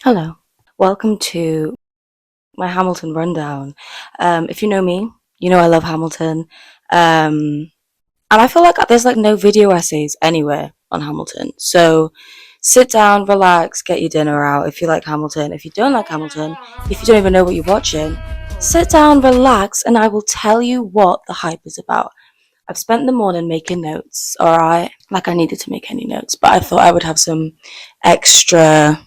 Hello. Welcome to my Hamilton rundown. If you know me, you know I love Hamilton. And I feel like there's like no video essays anywhere on Hamilton. So sit down, relax, get your dinner out if you like Hamilton. If you don't like Hamilton, if you don't even know what you're watching, sit down, relax, and I will tell you what the hype is about. I've spent the morning making notes, alright? Like I needed to make any notes, but I thought I would have some extra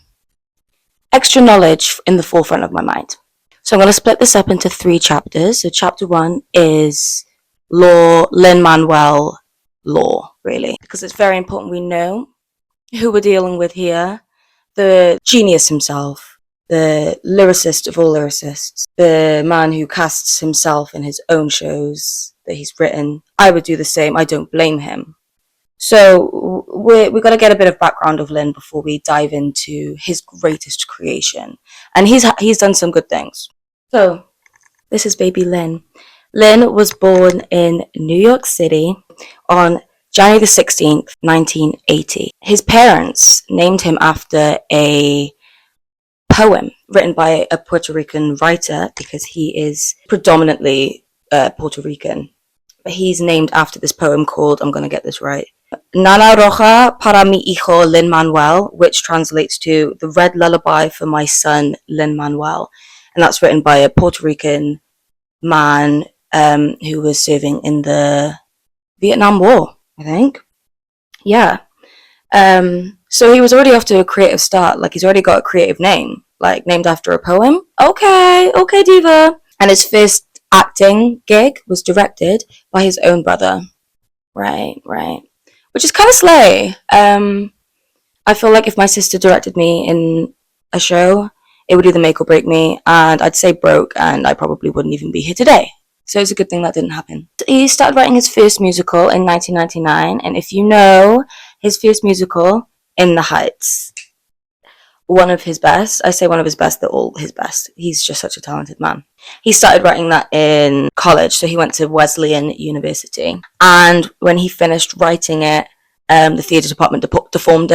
knowledge in the forefront of my mind. So I'm going to split this up into 3 chapters. So chapter 1 is law, Lin-Manuel law, really, because it's very important we know who we're dealing with here. The genius himself, the lyricist of all lyricists, the man who casts himself in his own shows that he's written. I would do the same. I don't blame him. So we've got to get a bit of background of Lin before we dive into his greatest creation. And he's done some good things. So this is baby Lin. Lin was born in New York City on January the 16th, 1980. His parents named him after a poem written by a Puerto Rican writer because he is predominantly Puerto Rican. But he's named after this poem called, I'm going to get this right, Nana Roja para mi hijo Lin-Manuel, which translates to the red lullaby for my son Lin-Manuel. And that's written by a Puerto Rican man who was serving in the Vietnam War, I think. Yeah. So he was already off to a creative start. Like, he's already got a creative name, like named after a poem. Okay, diva. And his first acting gig was directed by his own brother. Right. Which is kind of slay. I feel like if my sister directed me in a show, it would either make or break me, and I'd say broke, and I probably wouldn't even be here today. So it's a good thing that didn't happen. He started writing his first musical in 1999, and if you know, his first musical, In the Heights, one of his best. I say one of his best, they're all his best. He's just such a talented man. He started writing that in college, so he went to Wesleyan University. And when he finished writing it, the theatre department they performed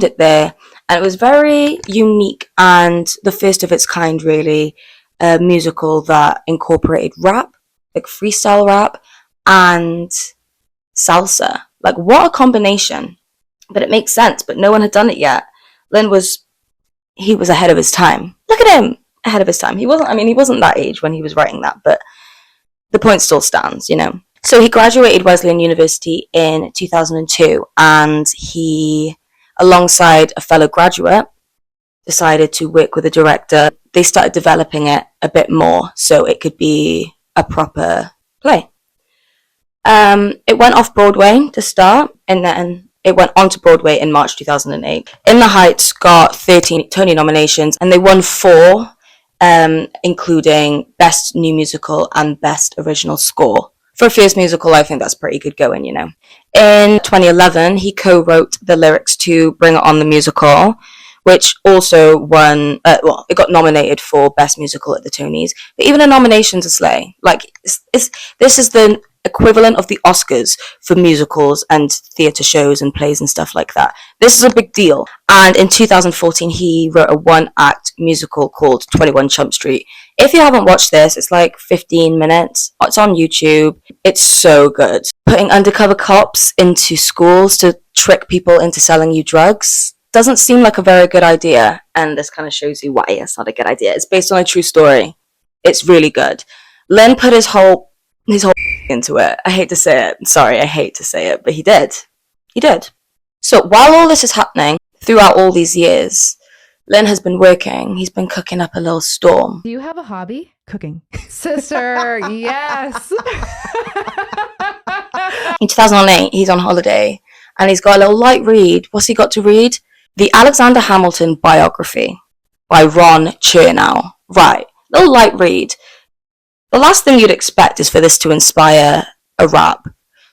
it there, and it was very unique and the first of its kind, really, a musical that incorporated rap, like freestyle rap, and salsa. Like, what a combination. But it makes sense, but no one had done it yet. He was ahead of his time. Look at him, ahead of his time. He wasn't that age when he was writing that, but the point still stands, you know. So he graduated Wesleyan University in 2002, and he, alongside a fellow graduate, decided to work with a director. They started developing it a bit more so it could be a proper play. It went off Broadway to start, and then it went on to Broadway in March 2008. In the Heights got 13 Tony nominations, and they won 4, including Best New Musical and Best Original Score. For a first musical, I think that's pretty good going, you know. In 2011, he co-wrote the lyrics to Bring It On the Musical, which also won, it got nominated for Best Musical at the Tonys. But even the nominations are slay. Like, this is the equivalent of the Oscars for musicals and theatre shows and plays and stuff like that. This is a big deal. And in 2014, he wrote a 1-act musical called 21 Chump Street. If you haven't watched this, it's like 15 minutes. It's on YouTube. It's so good. Putting undercover cops into schools to trick people into selling you drugs doesn't seem like a very good idea. And this kind of shows you why it's not a good idea. It's based on a true story. It's really good. Lin put his whole into it. I hate to say it. Sorry, I hate to say it, but he did. He did. So while all this is happening, throughout all these years, Lin has been working. He's been cooking up a little storm. Do you have a hobby? Cooking. Sister, yes. In 2008, he's on holiday, and he's got a little light read. What's he got to read? The Alexander Hamilton biography by Ron Chernow. Right. Little light read. The last thing you'd expect is for this to inspire a rap.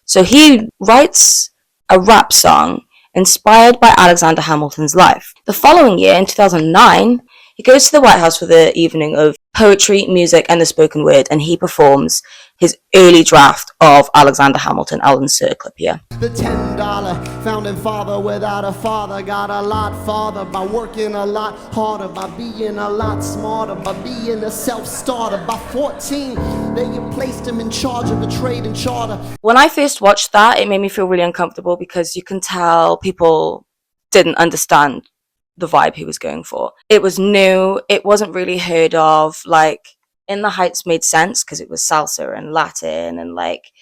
So he writes a rap song inspired by Alexander Hamilton's life. The following year, in 2009, he goes to the White House for the evening of poetry, music, and the spoken word, and he performs his early draft of Alexander Hamilton. I'll insert a clip here. The $10 founding father without a father got a lot farther by working a lot harder, by being a lot smarter, by being a self-starter. By 14, they placed him in charge of the trade and charter. When I first watched that, it made me feel really uncomfortable because you can tell people didn't understand the vibe he was going for. It was new. It wasn't really heard of. Like, In the Heights made sense because it was salsa and Latin and like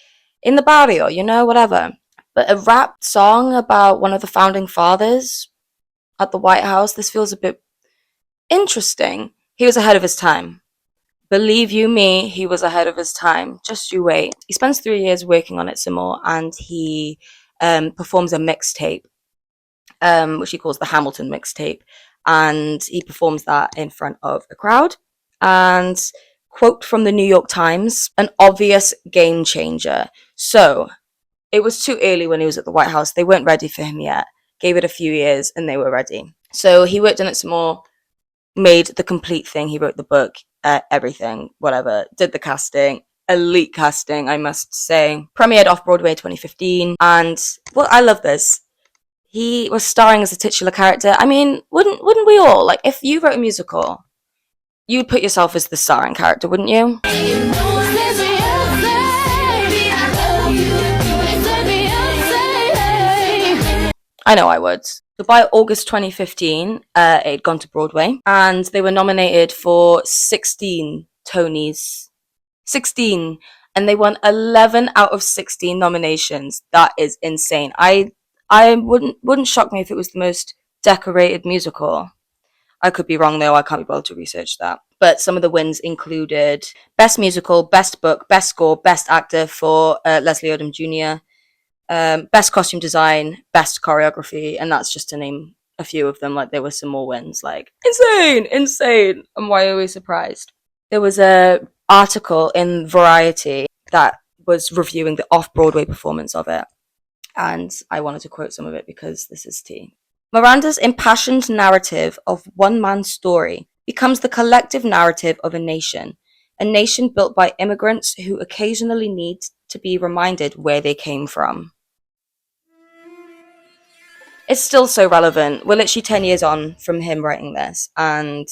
in the barrio, you know, whatever. But a rap song about one of the founding fathers at the White House, this feels a bit interesting. He was ahead of his time. Believe you me, he was ahead of his time. Just you wait. He spends 3 years working on it some more, and he performs a mixtape, which he calls the Hamilton mixtape. And he performs that in front of a crowd. And quote from the New York Times, an obvious game changer. So it was too early when he was at the White House. They weren't ready for him yet. Gave it a few years and they were ready. So he worked on it some more, made the complete thing. He wrote the book, everything, whatever, did the casting. Elite casting, I must say. Premiered off-Broadway 2015. And, well, I love this. He was starring as a titular character. I mean, wouldn't we all? Like, if you wrote a musical, you'd put yourself as the starring character, wouldn't you? I know I would. So by August 2015, it had gone to Broadway, and they were nominated for 16 Tonys. 16, and they won 11 out of 16 nominations. That is insane. I wouldn't shock me if it was the most decorated musical. I could be wrong though. I can't be bothered to research that. But some of the wins included Best Musical, Best Book, Best Score, Best Actor for Leslie Odom Jr., Best Costume Design, Best Choreography, and that's just to name a few of them. Like, there were some more wins. Like, insane. And why are we surprised? There was a article in Variety that was reviewing the off-Broadway performance of it, and I wanted to quote some of it because this is tea. Miranda's impassioned narrative of one man's story becomes the collective narrative of a nation built by immigrants who occasionally need to be reminded where they came from. It's still so relevant. We're literally 10 years on from him writing this, and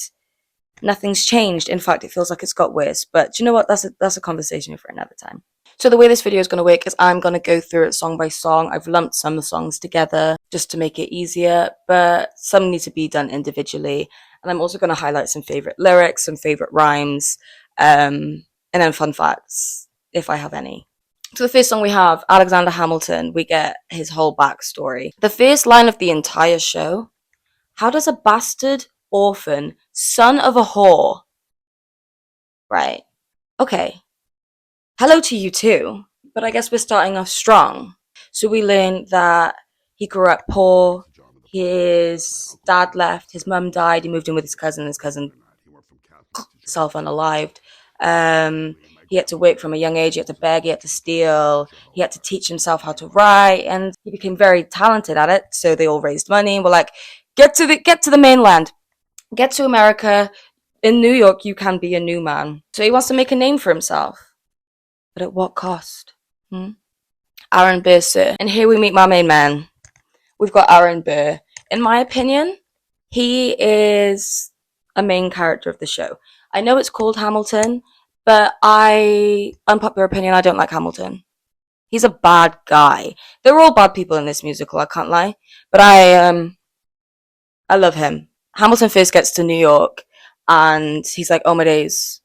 nothing's changed. In fact, it feels like it's got worse. But do you know what? That's a conversation for another time. So the way this video is going to work is I'm going to go through it song by song. I've lumped some of the songs together just to make it easier, but some need to be done individually. And I'm also going to highlight some favorite lyrics, some favorite rhymes, and then fun facts, if I have any. So the first song we have, Alexander Hamilton, we get his whole backstory. The first line of the entire show, how does a bastard orphan, son of a whore, right, okay, hello to you too, but I guess we're starting off strong. So we learn that he grew up poor, his dad left, his mum died, he moved in with his cousin self-unalived. He had to work from a young age, he had to beg, he had to steal, he had to teach himself how to write, and he became very talented at it, so they all raised money and were like, get to the mainland, get to America, in New York you can be a new man. So he wants to make a name for himself. But at what cost? Aaron Burr, sir. And here we meet my main man. We've got Aaron Burr. In my opinion, he is a main character of the show. I know it's called Hamilton, but unpopular opinion, I don't like Hamilton. He's a bad guy. They're all bad people in this musical, I can't lie. But I love him. Hamilton first gets to New York, and he's like, oh my days,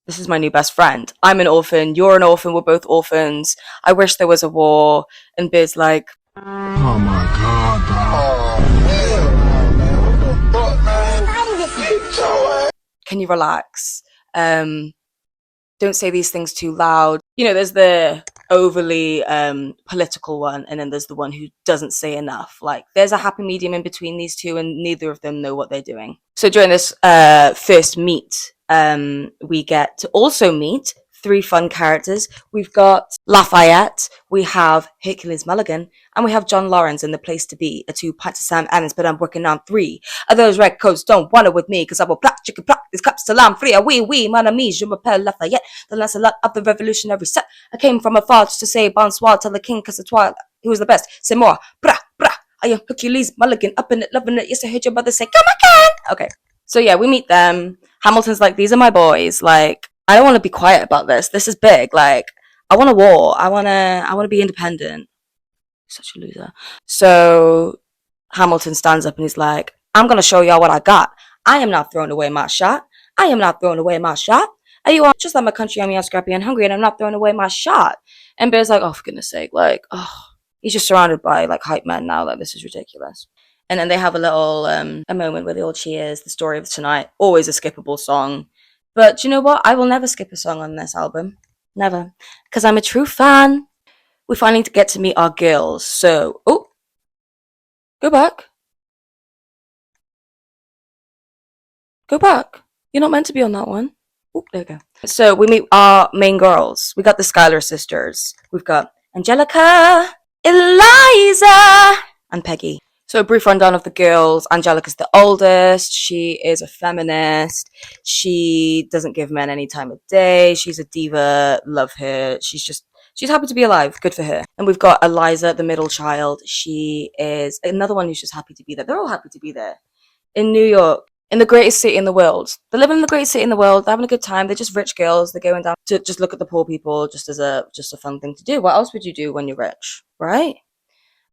this is my new best friend. I'm an orphan, you're an orphan, we're both orphans. I wish there was a war. And Biz's like, oh my god, bro. Can you relax? Don't say these things too loud. You know, there's the overly political one, and then there's the one who doesn't say enough. Like, there's a happy medium in between these two, and neither of them know what they're doing. So during this first meet, we get to also meet three fun characters. We've got Lafayette, we have Hercules Mulligan, and we have John Lawrence in The Place to Be, a 2 pints of Sam Adams, but I'm working on 3 of those red coats. Don't want it with me, cause I will plack, chicken plack, these cups till I'm free. Oui, mon ami, je m'appelle Lafayette, the Lancelot of the revolutionary set. I came from afar just to say bonsoir to the king, cause the twilight, who was the best? C'est moi, brah, brah. I am Hercules Mulligan, up in it, loving it. Yes, I heard your mother say, come again. Okay, so yeah, we meet them. Hamilton's like, these are my boys. Like, I don't want to be quiet about this. This is big. Like, I want a war. I want to be independent. Such a loser. So Hamilton stands up and he's like, I'm going to show y'all what I got. I am not throwing away my shot. I am not throwing away my shot. And you are just like my country. I'm young, scrappy, and hungry, and I'm not throwing away my shot. And Bear's like, oh, for goodness sake. Like, oh. He's just surrounded by like hype men now. Like, this is ridiculous. And then they have a little a moment where they all cheers. The story of tonight, always a skippable song. But you know what? I will never skip a song on this album. Never. Because I'm a true fan. We finally get to meet our girls. So, oh, go back. Go back. You're not meant to be on that one. Oh, there we go. So we meet our main girls. We got the Schuyler sisters. We've got Angelica, Eliza, and Peggy. So a brief rundown of the girls. Angelica's the oldest. She is a feminist. She doesn't give men any time of day. She's a diva. Love her. She's happy to be alive. Good for her. And we've got Eliza, the middle child. She is another one who's just happy to be there. They're all happy to be there. In New York, in the greatest city in the world. They're living in the greatest city in the world. They're having a good time. They're just rich girls. They're going down to just look at the poor people just as a fun thing to do. What else would you do when you're rich, right?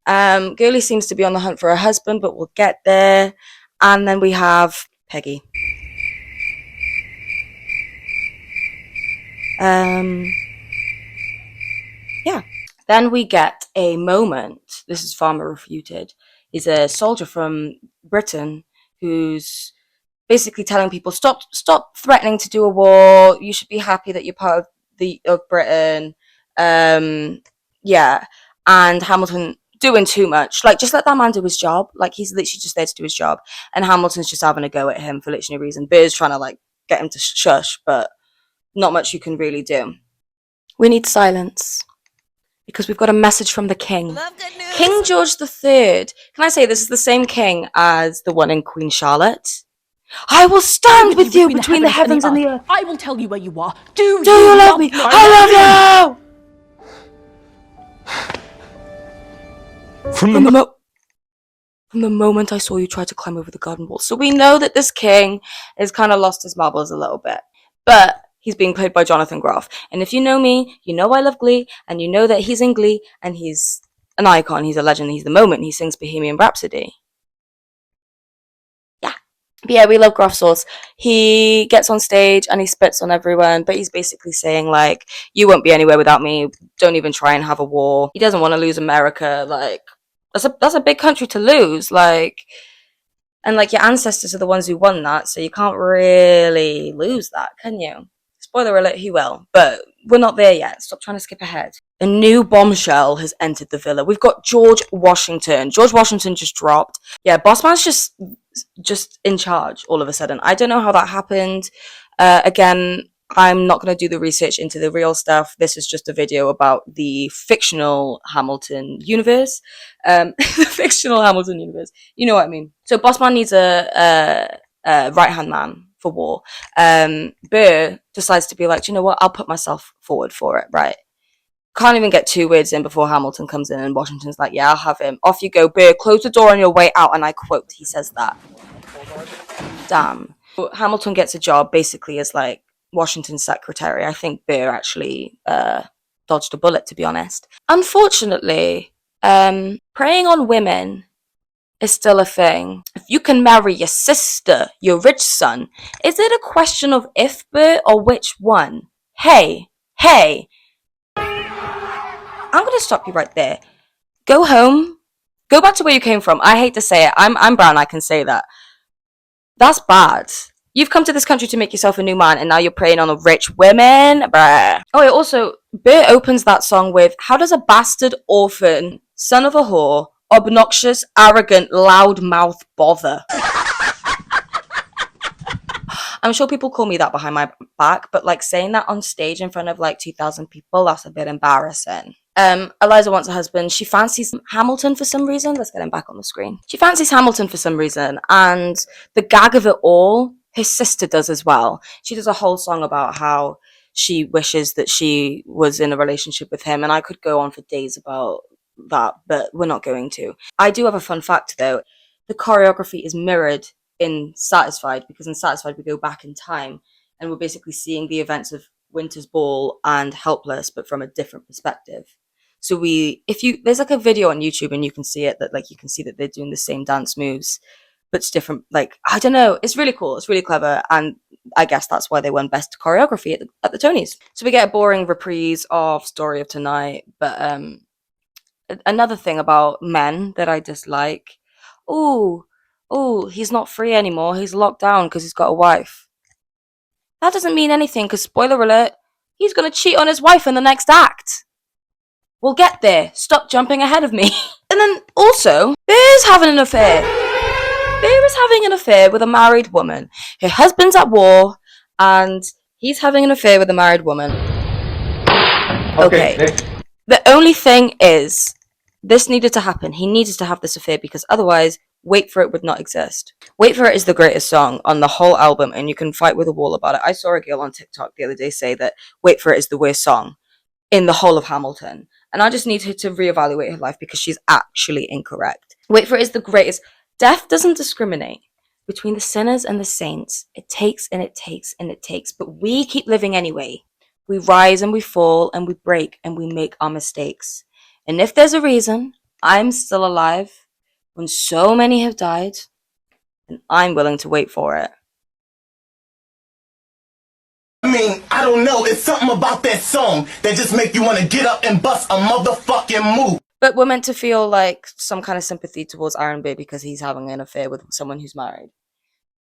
Girlie seems to be on the hunt for a husband, but we'll get there. And then we have Peggy. Yeah. Then we get a moment. This is Farmer Refuted. He's a soldier from Britain who's basically telling people, stop threatening to do a war. You should be happy that you're part of Britain. Yeah. And Hamilton doing too much. Like, just let that man do his job. Like, he's literally just there to do his job. And Hamilton's just having a go at him for literally no reason. Bear's trying to, like, get him to shush, but not much you can really do. We need silence. Because we've got a message from the king. King George III. Can I say this is the same king as the one in Queen Charlotte? I will stand with you between the heavens and the earth. I will tell you where you are. Do you love me? I love you! From the moment I saw you try to climb over the garden wall. So we know that this king has kind of lost his marbles a little bit. But he's being played by Jonathan Groff. And if you know me, you know I love Glee, and you know that he's in Glee, and he's an icon, he's a legend, he's the moment. He sings Bohemian Rhapsody. Yeah. But yeah, we love Groff Sauce. He gets on stage and he spits on everyone, but he's basically saying, like, you won't be anywhere without me. Don't even try and have a war. He doesn't want to lose America. Like, that's a big country to lose. Like, and like, your ancestors are the ones who won that, so you can't really lose that, can you? Spoiler alert, he will, but we're not there yet. Stop trying to skip ahead. A new bombshell has entered the villa. We've got George Washington. George Washington just dropped. Yeah, Bossman's just in charge all of a sudden. I don't know how that happened. Again, I'm not going to do the research into the real stuff. This is just a video about the fictional Hamilton universe. The fictional Hamilton universe. You know what I mean. So Bossman needs a right-hand man for war. Burr decides to be like, do you know what? I'll put myself forward for it, right? Can't even get 2 words in before Hamilton comes in, and Washington's like, yeah, I'll have him. Off you go, Burr. Close the door on your way out, and I quote, he says that. Damn. Hamilton gets a job basically as like Washington's secretary. I think Burr actually dodged a bullet, to be honest. Unfortunately, preying on women is still a thing. If you can marry your sister, your rich son, is it a question of if, Burr, or which one? Hey, I'm gonna stop you right there. Go home. Go back to where you came from. I hate to say it. I'm brown, I can say that. That's bad. You've come to this country to make yourself a new man, and now you're preying on the rich women? Bruh. Oh, yeah, also, Burr opens that song with, how does a bastard orphan, son of a whore, obnoxious, arrogant, loudmouth bother? I'm sure people call me that behind my back, but like saying that on stage in front of like 2,000 people, that's a bit embarrassing. Eliza wants a husband. She fancies Hamilton for some reason. Let's get him back on the screen. She fancies Hamilton for some reason, and the gag of it all, his sister does as well. She does a whole song about how she wishes that she was in a relationship with him, and I could go on for days about that, but we're not going to. I do have a fun fact though. The choreography is mirrored in Satisfied, because in Satisfied we go back in time and we're basically seeing the events of Winter's Ball and Helpless, but from a different perspective. So there's like a video on YouTube and you can see it, that like you can see that they're doing the same dance moves, but it's different. Like, I don't know, it's really cool, it's really clever, and I guess that's why they won Best Choreography at the Tonys. So we get a boring reprise of Story of Tonight, but another thing about men that I dislike. Oh, he's not free anymore. He's locked down because he's got a wife. That doesn't mean anything, because spoiler alert, he's going to cheat on his wife in the next act. We'll get there. Stop jumping ahead of me. And then also, Bear's having an affair. Bear is having an affair with a married woman. Her husband's at war, and he's having an affair with a married woman. Okay. The only thing is, this needed to happen. He needed to have this affair, because otherwise, Wait For It would not exist. Wait For It is the greatest song on the whole album, and you can fight with a wall about it. I saw a girl on TikTok the other day say that Wait For It is the worst song in the whole of Hamilton. And I just need her to reevaluate her life, because she's actually incorrect. Wait For It is the greatest. Death doesn't discriminate between the sinners and the saints. It takes and it takes and it takes. But we keep living anyway. We rise and we fall and we break and we make our mistakes. And if there's a reason I'm still alive when so many have died, then I'm willing to wait for it. I mean, I don't know. It's something about that song that just make you want to get up and bust a motherfucking move. But we're meant to feel like some kind of sympathy towards Iron Bear because he's having an affair with someone who's married.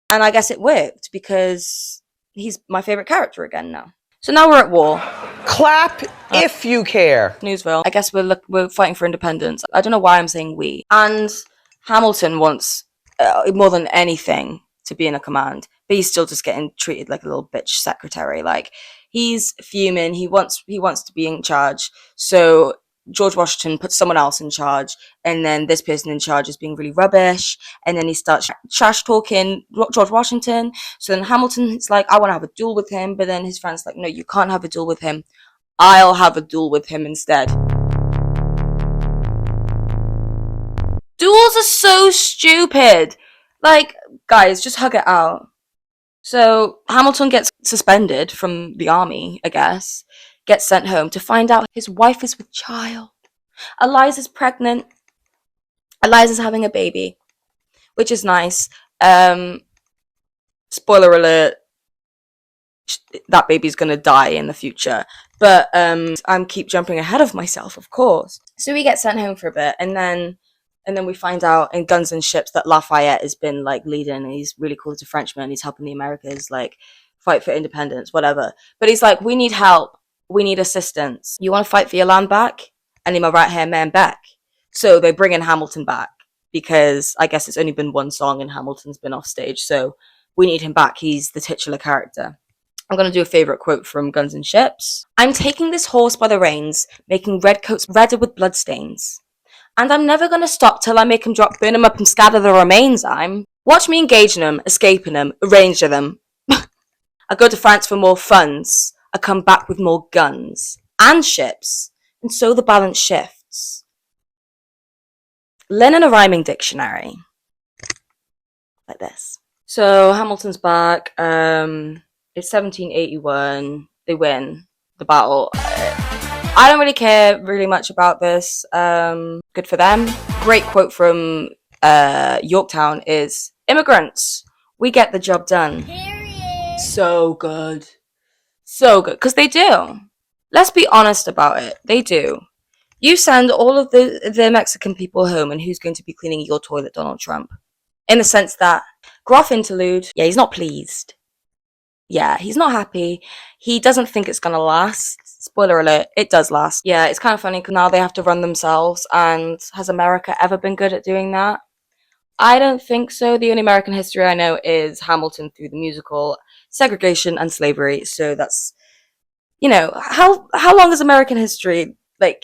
And I guess it worked, because he's my favorite character again now. So now we're at war. Clap if you care. Newsville. I guess we're fighting for independence. I don't know why I'm saying we. And Hamilton wants, more than anything, to be in a command, but he's still just getting treated like a little bitch secretary. Like, he's fuming. He wants to be in charge. So George Washington puts someone else in charge, and then this person in charge is being really rubbish, and then he starts trash talking George Washington. So then Hamilton's like, I want to have a duel with him, but then his friend's like, no, you can't have a duel with him. I'll have a duel with him instead. Duels are so stupid. Like, guys, just hug it out. So Hamilton gets suspended from the army, I guess, gets sent home to find out his wife is with child. Eliza's pregnant. Eliza's having a baby, which is nice. Spoiler alert, that baby's gonna die in the future. But I'm keep jumping ahead of myself, of course. So we get sent home for a bit, and then we find out in Guns and Ships that Lafayette has been like leading, and he's really cool as a Frenchman. He's helping the Americas like fight for independence, whatever. But he's like, we need help. We need assistance. You want to fight for your land back? I need my right hand man back. So they bring in Hamilton back, because I guess it's only been one song and Hamilton's been off stage. So we need him back. He's the titular character. I'm going to do a favourite quote from Guns and Ships. I'm taking this horse by the reins, making redcoats redder with bloodstains. And I'm never going to stop till I make him drop, burn him up and scatter the remains. Watch me engaging them, escaping them, arranging them. I go to France for more funds. I come back with more guns and ships. And so the balance shifts. Learn in a rhyming dictionary. Like this. So Hamilton's back. It's 1781. They win the battle. I don't really care really much about this. Good for them. Great quote from Yorktown is, immigrants, we get the job done. Period. So good. So good. Because they do. Let's be honest about it. They do. You send all of the Mexican people home, and who's going to be cleaning your toilet, Donald Trump? In the sense that, Groff interlude, yeah, he's not pleased. Yeah, he's not happy. He doesn't think it's going to last. Spoiler alert, it does last. Yeah, it's kind of funny because now they have to run themselves, and has America ever been good at doing that? I don't think so. The only American history I know is Hamilton through the musical, segregation and slavery. So that's, how long is American history? Like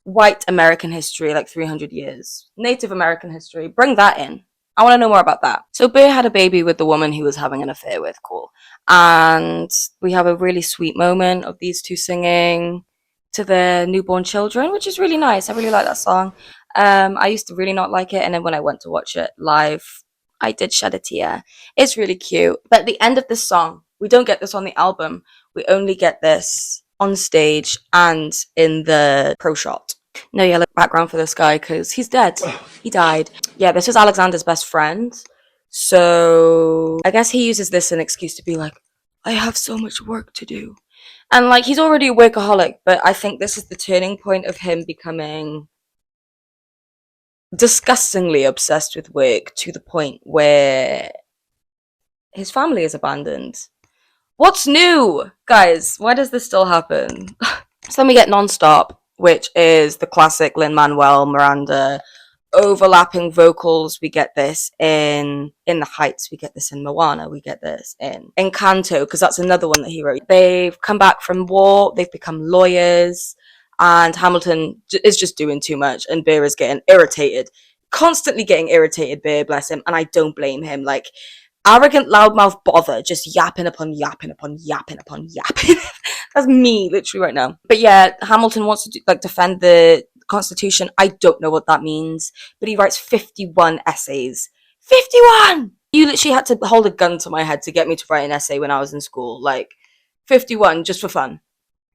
white American history, like 300 years. Native American history, bring that in. I want to know more about that. So Bear had a baby with the woman he was having an affair with, cool. And we have a really sweet moment of these two singing to their newborn children, which is really nice. I really like that song. I used to really not like it, and then when I went to watch it live, I did shed a tear. It's really cute. But at the end of this song, we don't get this on the album. We only get this on stage and in the pro shot. No yellow background for this guy because he's dead. He died. Yeah, this is Alexander's best friend. So I guess he uses this as an excuse to be like, I have so much work to do. And like, he's already a workaholic, but I think this is the turning point of him becoming disgustingly obsessed with work to the point where his family is abandoned. What's new? Guys, why does this still happen? So then we get Non-Stop, which is the classic Lin-Manuel Miranda overlapping vocals. We get this in The Heights, we get this in Moana, we get this in Encanto, because that's another one that he wrote. They've come back from war, they've become lawyers, and Hamilton is just doing too much, and Bear is getting irritated. Constantly getting irritated, Bear, bless him, and I don't blame him. Like, arrogant loudmouth bother, just yapping upon yapping upon yapping upon yapping. That's me, literally, right now. But yeah, Hamilton wants to defend the Constitution. I don't know what that means, but he writes 51 essays. 51! You literally had to hold a gun to my head to get me to write an essay when I was in school. Like, 51, just for fun.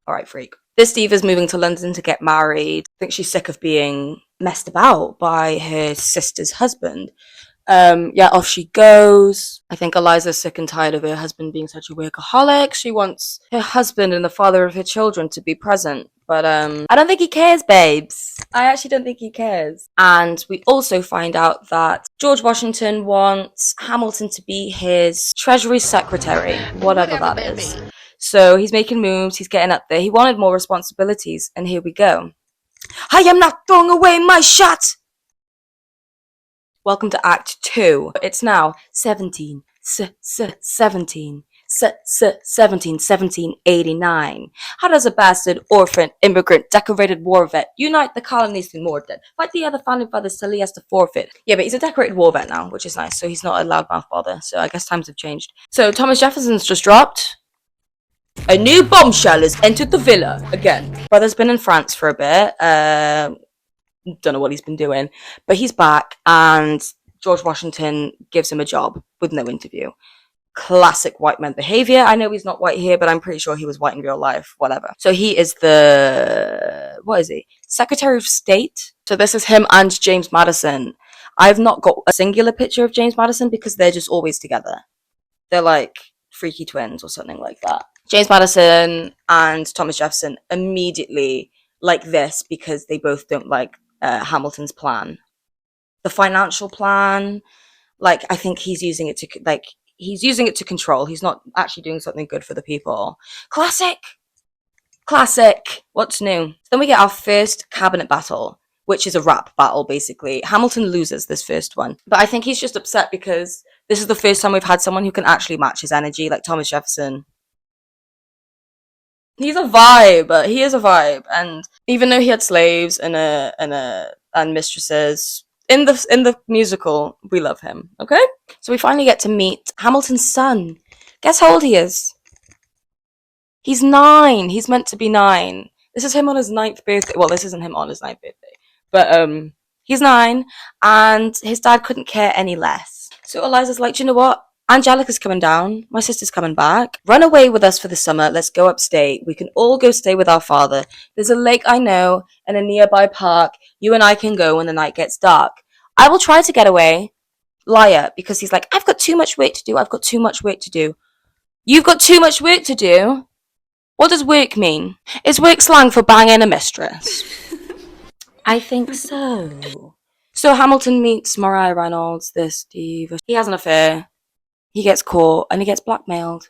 Alright, freak. This Steve is moving to London to get married. I think she's sick of being messed about by her sister's husband. Yeah, off she goes. I think Eliza's sick and tired of her husband being such a workaholic. She wants her husband and the father of her children to be present. But I don't think he cares, babes. I actually don't think he cares. And we also find out that George Washington wants Hamilton to be his Treasury Secretary, whatever that is. So he's making moves, he's getting up there. He wanted more responsibilities, and here we go. I am not throwing away my shot! Welcome to Act 2. It's now 1789. How does a bastard, orphan, immigrant, decorated war vet unite the colonies through more dead? Fight the other founding fathers till he has to forfeit. Yeah, but he's a decorated war vet now, which is nice. So he's not a loudmouth bother. So I guess times have changed. So Thomas Jefferson's just dropped. A new bombshell has entered the villa again. Brother's been in France for a bit. Don't know what he's been doing, but he's back, and George Washington gives him a job with no interview. Classic white man behavior. I know he's not white here, but I'm pretty sure he was white in real life, whatever. So he is what is he? Secretary of State. So this is him and James Madison. I've not got a singular picture of James Madison because they're just always together. They're like freaky twins or something like that. James Madison and Thomas Jefferson immediately like this because they both don't like Hamilton's plan. The financial plan, like, I think he's using it to control. He's not actually doing something good for the people. Classic. What's new? Then we get our first cabinet battle, which is a rap battle, basically. Hamilton loses this first one, but I think he's just upset because this is the first time we've had someone who can actually match his energy, like Thomas Jefferson. He's a vibe. He is a vibe, and even though he had slaves and mistresses in the musical, we love him. Okay, so we finally get to meet Hamilton's son. Guess how old he is? He's 9. He's meant to be 9. This is him on his 9th birthday. Well, this isn't him on his 9th birthday, but he's 9, and his dad couldn't care any less. So Eliza's like, do you know what? Angelica's coming down. My sister's coming back. Run away with us for the summer. Let's go upstate. We can all go stay with our father. There's a lake I know and a nearby park. You and I can go when the night gets dark. I will try to get away. Liar, because he's like, I've got too much work to do. I've got too much work to do. You've got too much work to do? What does work mean? Is work slang for banging a mistress? I think so. So Hamilton meets Mariah Reynolds, this diva. He has an affair. He gets caught and he gets blackmailed.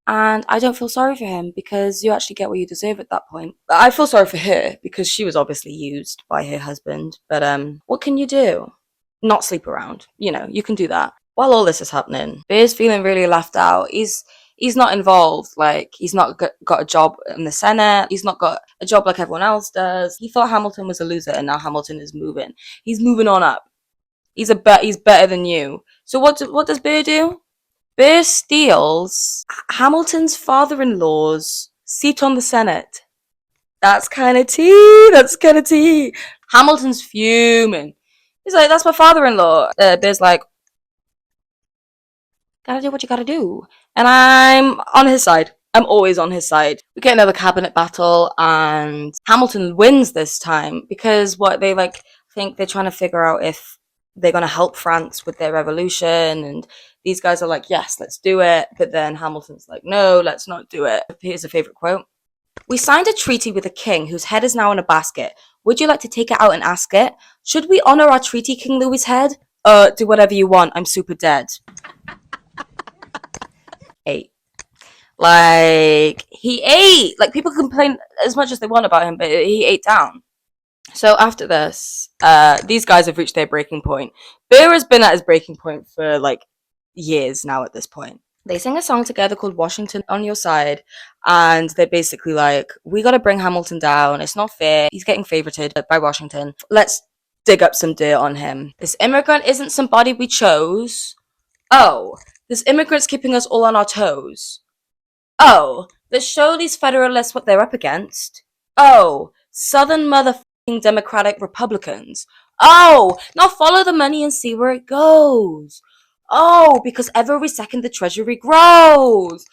And I don't feel sorry for him because you actually get what you deserve at that point. I feel sorry for her because she was obviously used by her husband. But what can you do? not sleep around. You know, you can do that. While all this is happening, Bear's feeling really left out. He's not involved. Like, he's not got a job in the Senate. He's not got a job like everyone else does. He thought Hamilton was a loser, and now Hamilton is moving. He's moving on up. He's better than you. So what does Bear do? Bear steals Hamilton's father-in-law's seat on the Senate. That's kind of tea. That's kind of tea. Hamilton's fuming. He's like, that's my father-in-law. Bear's like, gotta do what you gotta do. And I'm on his side. I'm always on his side. We get another cabinet battle, and Hamilton wins this time because think they're trying to figure out if they're going to help France with their revolution. And these guys are like, yes, let's do it. But then Hamilton's like, no, let's not do it. Here's a favorite quote. We signed a treaty with a king whose head is now in a basket. Would you like to take it out and ask it? Should we honor our treaty, King Louis's head? Do whatever you want. I'm super dead. 8. Like, he ate. Like, people complain as much as they want about him, but he ate down. So after this, these guys have reached their breaking point. Bear has been at his breaking point for, like, years now at this point. They sing a song together called Washington on Your Side, and they're basically like, we gotta bring Hamilton down. It's not fair. He's getting favorited by Washington. Let's dig up some dirt on him. This immigrant isn't somebody we chose. Oh, this immigrant's keeping us all on our toes. Oh, let's show these Federalists what they're up against. Oh, Southern motherfucking Democratic Republicans. Oh, now follow the money and see where it goes. Oh, because every second the treasury grows.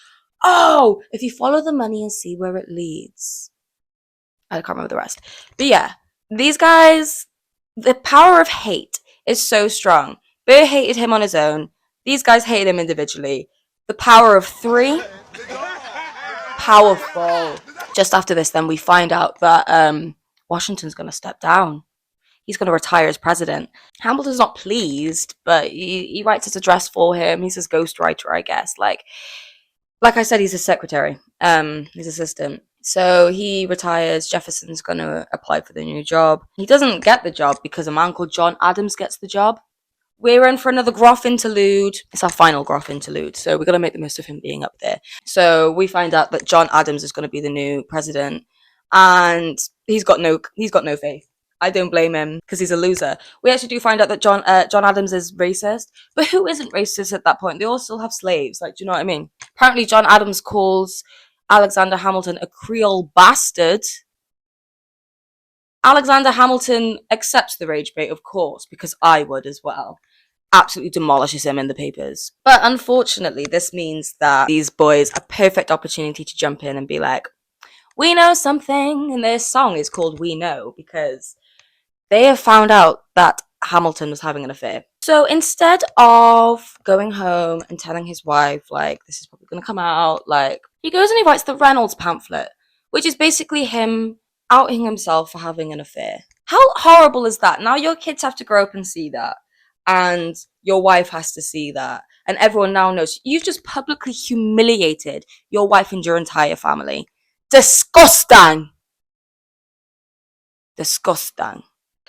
Oh, if you follow the money and see where it leads. I can't remember the rest. But yeah, these guys, the power of hate is so strong. Bear hated him on his own. These guys hated him individually. The power of 3. Powerful. Just after this, then we find out that Washington's going to step down. He's going to retire as president. Hamilton's not pleased, but he writes his address for him. He's his ghostwriter, I guess. Like I said, he's his secretary. His assistant. So he retires. Jefferson's going to apply for the new job. He doesn't get the job because a man called John Adams gets the job. We're in for another Groff interlude. It's our final Groff interlude, so we're going to make the most of him being up there. So we find out that John Adams is going to be the new president, and he's got no faith. I don't blame him because he's a loser. We actually do find out that John Adams is racist, but who isn't racist at that point? They all still have slaves. Like, do you know what I mean? Apparently, John Adams calls Alexander Hamilton a Creole bastard. Alexander Hamilton accepts the rage bait, of course, because I would as well. Absolutely demolishes him in the papers. But unfortunately, this means that these boys a perfect opportunity to jump in and be like, we know something, and their song is called We Know, because they have found out that Hamilton was having an affair. So instead of going home and telling his wife, like, this is probably going to come out, like, he goes and he writes the Reynolds pamphlet, which is basically him outing himself for having an affair. How horrible is that? Now your kids have to grow up and see that. And your wife has to see that. And everyone now knows. You've just publicly humiliated your wife and your entire family. Disgusting! Disgusting.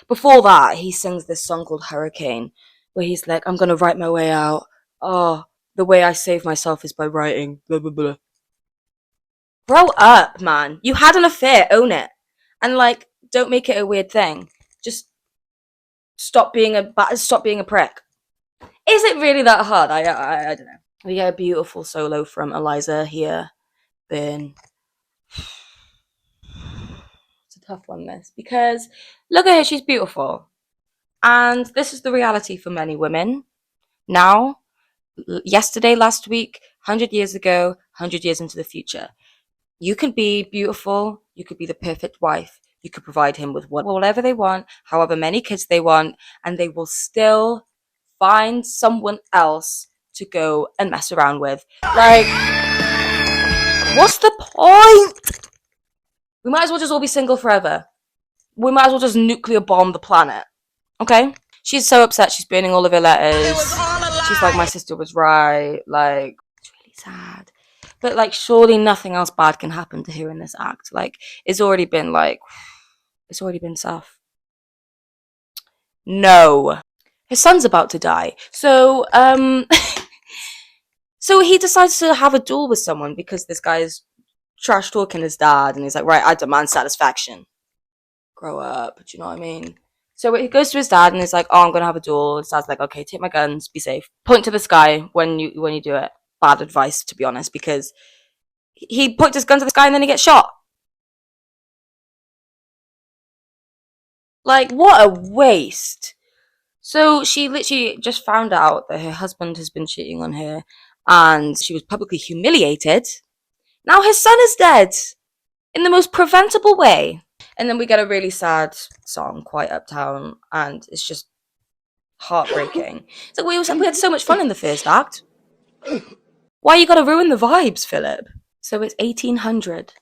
Before that, he sings this song called Hurricane, where he's like, I'm gonna write my way out. Oh, the way I save myself is by writing. Blah, blah, blah. Grow up, man. You had an affair. Own it. And, like, don't make it a weird thing. Just stop being a prick. Is it really that hard? I don't know. We get a beautiful solo from Eliza here. Burn. It's a tough one, this, because look at her, she's beautiful. And this is the reality for many women. Now, yesterday, last week, 100 years ago, 100 years into the future. You can be beautiful, you could be the perfect wife, you could provide him with whatever they want, however many kids they want, and they will still find someone else to go and mess around with. Like, what's the point? We might as well just all be single forever. We might as well just nuclear bomb the planet. Okay? She's so upset, she's burning all of her letters. She's like, my sister was right. Like, it's really sad. But, like, surely nothing else bad can happen to her in this act. Like, it's already been tough. No. his son's about to die. So, so he decides to have a duel with someone because this guy is trash talking his dad, and he's like, right, I demand satisfaction. Grow up, do you know what I mean? So he goes to his dad and he's like, oh, I'm gonna have a duel. His dad's like, okay, take my guns, be safe. Point to the sky when you do it. Bad advice, to be honest, because he points his gun to the sky and then he gets shot. Like, what a waste. So she literally just found out that her husband has been cheating on her and she was publicly humiliated. Now his son is dead in the most preventable way. And then we get a really sad song, Quite Uptown, and it's just heartbreaking. So we had so much fun in the first act. Why you gotta ruin the vibes, Philip? So it's 1800,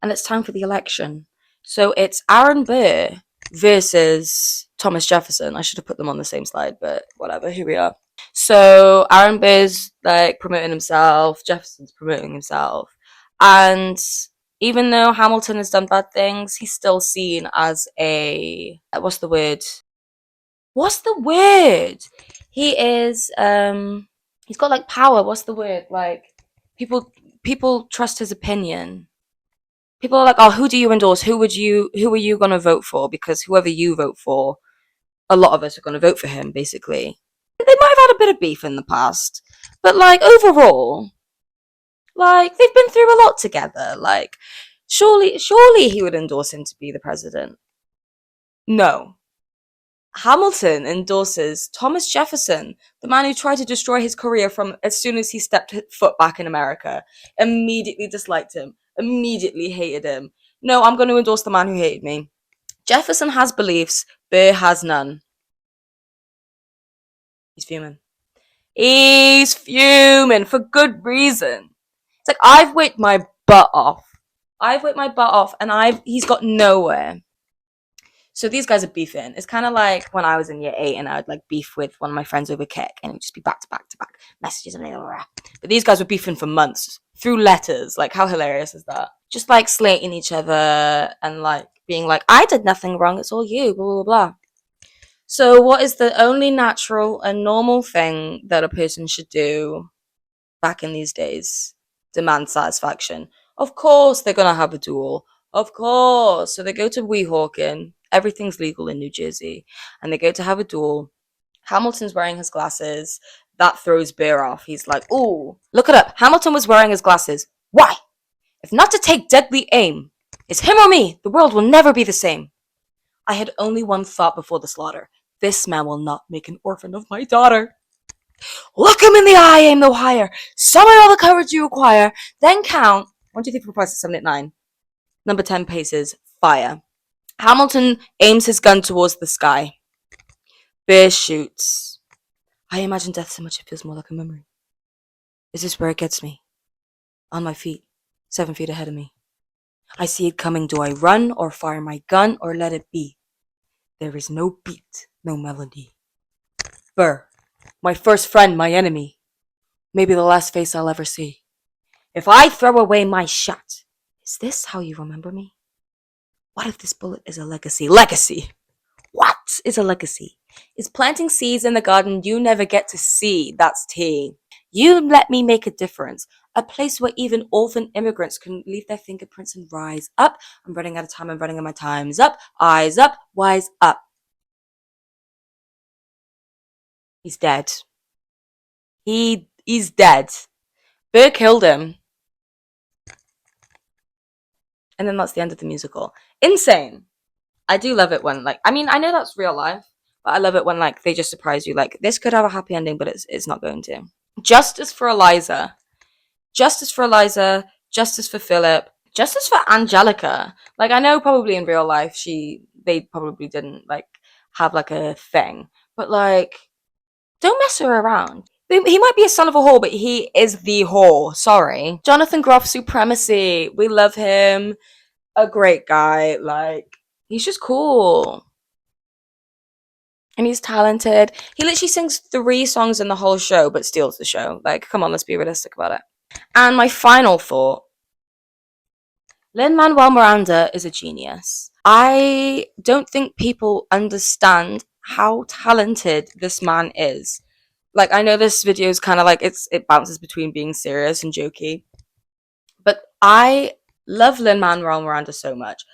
and it's time for the election. So it's Aaron Burr versus Thomas Jefferson. I should have put them on the same slide, but whatever, here we are. So Aaron Burr's like promoting himself, Jefferson's promoting himself, and even though Hamilton has done bad things, he's still seen as a what's the word? He is he's got like power. What's the word? Like people trust his opinion. People are like, oh, who do you endorse? Who are you gonna vote for? Because whoever you vote for, a lot of us are gonna vote for him, basically. They might have had a bit of beef in the past, but like overall, like they've been through a lot together. Like surely he would endorse him to be the president. No. Hamilton endorses Thomas Jefferson, the man who tried to destroy his career from as soon as he stepped foot back in America. Immediately disliked him. Immediately hated him. No, I'm going to endorse the man who hated me. Jefferson has beliefs. Burr has none. He's fuming. He's fuming for good reason. It's like, I've worked my butt off. And he's got nowhere. So these guys are beefing. It's kind of like when I was in year 8 and I would like beef with one of my friends over kick and it would just be back to back to back messages and blah, blah, blah. But these guys were beefing for months through letters. Like, how hilarious is that? Just like slating each other and like being like, I did nothing wrong, it's all you, blah, blah, blah. So what is the only natural and normal thing that a person should do back in these days? Demand satisfaction. Of course they're going to have a duel. Of course. So they go to Weehawken. Everything's legal in New Jersey. And they go to have a duel. Hamilton's wearing his glasses. That throws Burr off. He's like, ooh, look it up. Hamilton was wearing his glasses. Why? If not to take deadly aim, it's him or me. The world will never be the same. I had only one thought before the slaughter. This man will not make an orphan of my daughter. Look him in the eye, aim no higher. Summon all the courage you require. Then count 1, 2, 3, 4, 5, 6, 7, 8, 9. Number 10 paces. Fire. Hamilton aims his gun towards the sky. Burr shoots. I imagine death so much it feels more like a memory. Is this where it gets me? On my feet, 7 feet ahead of me. I see it coming. Do I run or fire my gun or let it be? There is no beat, no melody. Burr, my first friend, my enemy. Maybe the last face I'll ever see. If I throw away my shot, is this how you remember me? What if this bullet is a legacy? Legacy! What is a legacy? It's planting seeds in the garden you never get to see. That's tea. You let me make a difference. A place where even orphan immigrants can leave their fingerprints and rise up. I'm running out of time. I'm running out of my time's up. Eyes up. Wise up. He's dead. He's dead. Burr killed him. And then that's the end of the musical. Insane. I do love it when, like, I mean, I know that's real life, but I love it when, like, they just surprise you. Like, this could have a happy ending, but it's not going to. Justice for Eliza. Justice for Eliza. Justice for Philip. Justice for Angelica. Like, I know probably in real life they probably didn't, like, have, like, a thing. But, like, don't mess her around. He might be a son of a whore, but he is the whore. Sorry. Jonathan Groff supremacy. We love him. A great guy. Like, he's just cool. And he's talented. He literally sings 3 songs in the whole show, but steals the show. Like, come on, let's be realistic about it. And my final thought. Lin-Manuel Miranda is a genius. I don't think people understand how talented this man is. Like, I know this video is kind of like it bounces between being serious and jokey, but I love Lin-Manuel Miranda so much.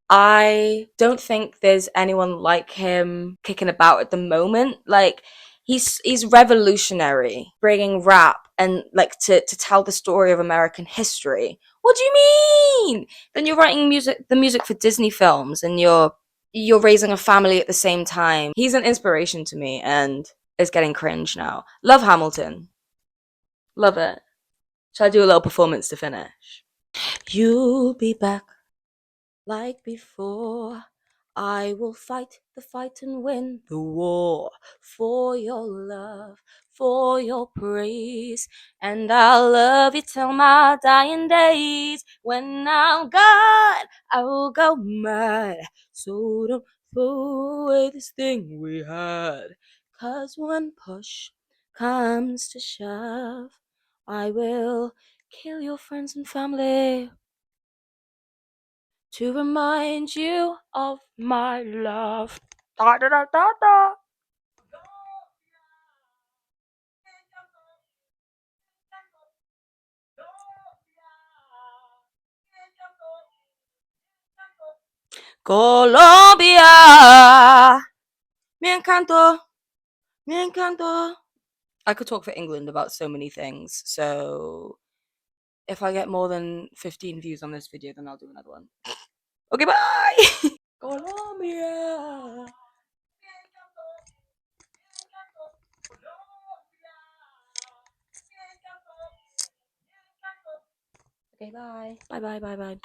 I don't think there's anyone like him kicking about at the moment. Like, he's revolutionary, bringing rap and like to tell the story of American history. What do you mean? Then you're writing the music for Disney films, and you're raising a family at the same time. He's an inspiration to me, and it's getting cringe now. Love Hamilton, love it. Shall I do a little performance to finish? You'll be back like before. I will fight the fight and win the war for your love, for your praise, and I'll love you till my dying days. When I'm gone, I will go mad. So don't throw away this thing we had. 'Cause when push comes to shove, I will kill your friends and family to remind you of my love. Da da da da da. Colombia, me encanto, me encanto. I could talk for England about so many things, so if I get more than 15 views on this video, then I'll do another one. Okay, bye! Colombia. Okay, bye. Bye bye bye bye.